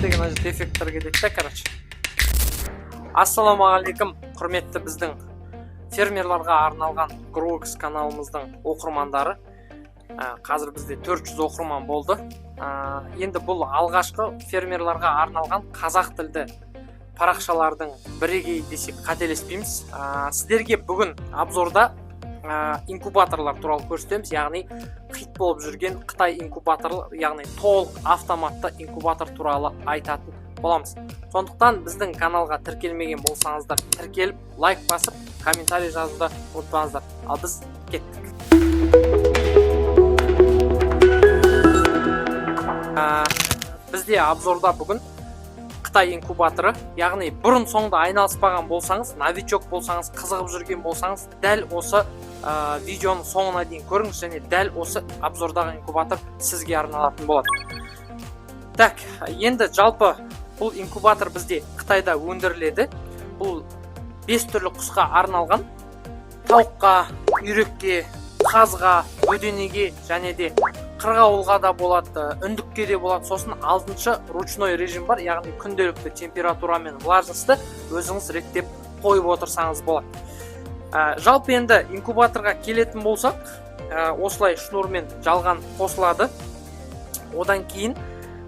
деген дефекттер кетеді да, короче. Ассалаумағалейкум, құрметті біздің фермерларға арналған Growx каналымыздың оқырмандары. Қазір бізде 400 оқырман болды. Енді бұл алғашқы фермерларға арналған қазақ тілді парақшалардың бірегейі десек қателеспейміз. Сіздерге бүгін обзорда инкубаторлар туралы көрсетеміз, яғни қит болып жүрген Қытай инкубаторлар, яғни толық автоматты инкубатор туралы айтатын боламыз. Сондықтан біздің каналға тіркелмеген болсаңыздар, тіркеліп, лайк басып, комментарий жазуды ұмытпаңыздар. Ал біз кеттік. Бізде обзорда бүгін Қытай инкубаторы, яғни бұрын соңды айналыспаған болсаңыз, новичок болсаңыз, қызығып жүрген болсаңыз, дәл осы видеоның соңына дейін көріңіз, және дәл осы обзордағы инкубатор сізге арналатын болады. Так, енді жалпы бұл инкубатор бізде Қытайда өндіріледі. Бұл 5 түрлі құсқа арналған: тауыққа, үйрекке, қазға, бөденеге және де қырғауылға да болады, үндікке де болады. Сосын 6-шы ручной режим бар, яғни күнделікті температура мен влажностьты өзіңіз реттеп қойып отырсаңыз болады. Жалпы енді инкубаторға келетін болсақ, осылай шнурмен жалған қосылады. Одан кейін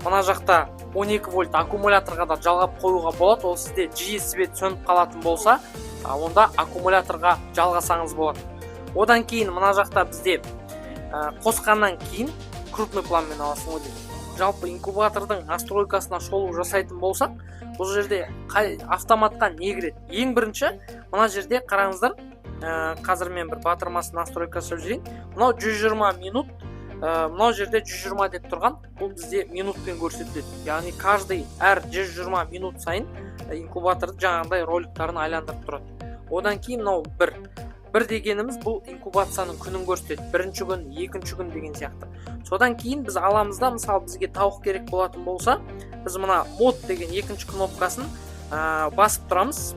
мына жақта 12 вольт аккумуляторға да жалғап қоюға болады. Ол сізде жиі свет сөніп қалатын болса, онда аккумуляторға жалғасаңыз болады. Одан кейін мына жақта бізде қосқаннан кейін крупный планмен аласың ғой дейді. Жалпы инкубатордың настройкасына шолу жасайтын болсақ, бұл жерде автоматқа не кіреді? Ең бірінші, мына жерде қараңыздар, қазір мен бір батырмасы настройка жасап жүрейін. Мынау 120 минут, мынау жерде 120 деп тұрған, бұл бізде минутпен көрсетіледі. Яғни әр 120 минут сайын инкубаторды жаңағындай роликтарын айландырып тұрады. Одан кейін мынау бір дегеніміз бұл инкубацияның күнін көрсетеді. Бірінші күн, екінші күн деген сияқты. Содан кейін біз аламызда, мысалы бізге тауық керек болатын болса, біз мына мод деген екінші кнопкасын басып тұрамыз.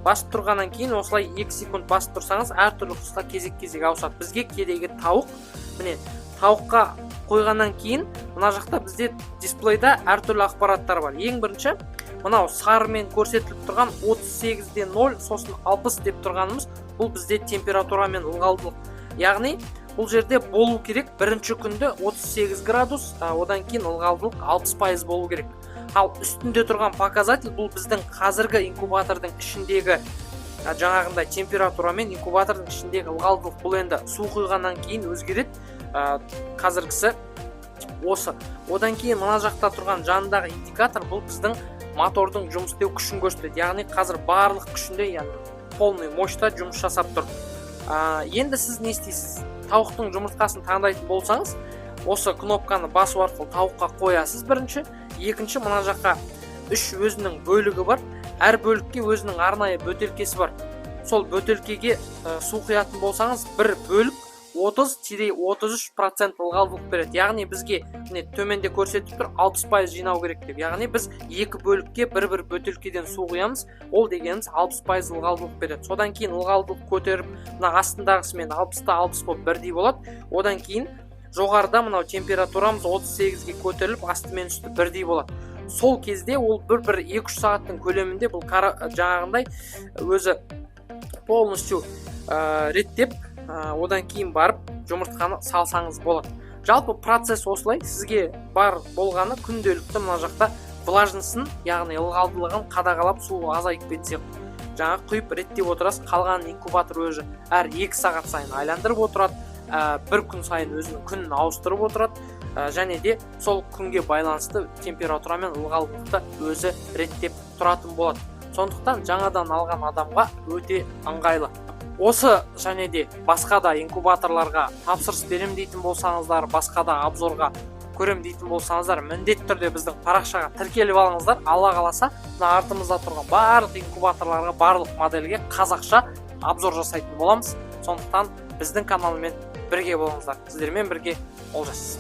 Басып тұрғаннан кейін осылай 2 секунд басып тұрсаңыз, әртүрлі құсқа кезек-кезек ауысады. Бізге керегі тауық. Міне, тауыққа қойғаннан кейін мына жақта бізде дисплейда әртүрлі ақпараттар бар. Ең бірінші, мынау сарымен көрсетіліп тұрған 38-де 0, сосын 60 деп тұрғанымыз, бұл бізде температура мен ылғалдылық. Яғни бұл жерде болу керек бірінші күнде 38 градус, одан кейін ылғалдылық 60% болу керек. Ал үстінде тұрған показатель бұл біздің қазіргі инкубатордың ішіндегі жаңағындай температура мен инкубатордың ішіндегі ылғалдылық. Бұл енді су құйғаннан кейін өзгереді. Қазіргісі осы. Одан кейін мына жақта тұрған жанындағы индикатор бұл біздің мотордың жұмыс істеу күшін көрсетеді. Яғни қазір барлық күшінде, яғни полный мощта жұмыс жасап тұр. Енді сіз не істейсіз? Тауықтың жұмыртқасын таңдайтын болсаңыз, осы кнопканы басу арқылы тауыққа қоясыз бірінші. Екінші, мына жаққа 3 өзінің бөлігі бар. Әр бөлікке өзінің арнайы бөтелкесі бар. Сол бөтелкеге су құятын болсаңыз, бір бөлік 30-33% ылғалдылық береді. Яғни бізге төменде көрсетіп тұр 60% жинау керек деп. Яғни біз 2 бөлікке бір бөтелкеден су құямыз, ол дегеніміз 60% ылғалдылық береді. Содан кейін ылғалдылық көтеріп, мына астындағысымен 60-та 60 болып бірдей болады. Одан кейін жоғарыда мынау температурамыз 38-ге көтеріліп, асты мен үсті бірдей болады. Сол кезде ол бір 2-3 сағаттың көлемінде бұл жаңағындай өзі полностью реттеп, одан кейін барып жұмыртқаны салсаңыз болады. Жалпы процесс осылай. Сізге бар болғаны күнделікті мына жақта влажностьсын, яғни ылғалдылығын қадағалап, су азайып кетсе жаңа құйып реттеп отырасыз. Қалған инкубатор өзі әр 2 сағат сайын айландырып отырады, бір күн сайын өзінің күнін ауыстырып отырады, және де сол күнге байланысты температура мен ылғалдылықты өзі реттеп тұратын болады. Сондықтан жаңадан алған адамға өте ыңғайлы. Осы және де басқа да инкубаторларға тапсырыс берем дейтін болсаңыздар, басқа да обзорға көрем дейтін болсаңыздар, міндетті түрде біздің парақшаға тіркеліп алыңыздар. Алла қаласа, артымызда тұрған барлық инкубаторларға, барлық модельге қазақша обзор жасайтын боламыз. Сондықтан біздің каналмен бірге болыңыздар. Сіздермен бірге Олжас.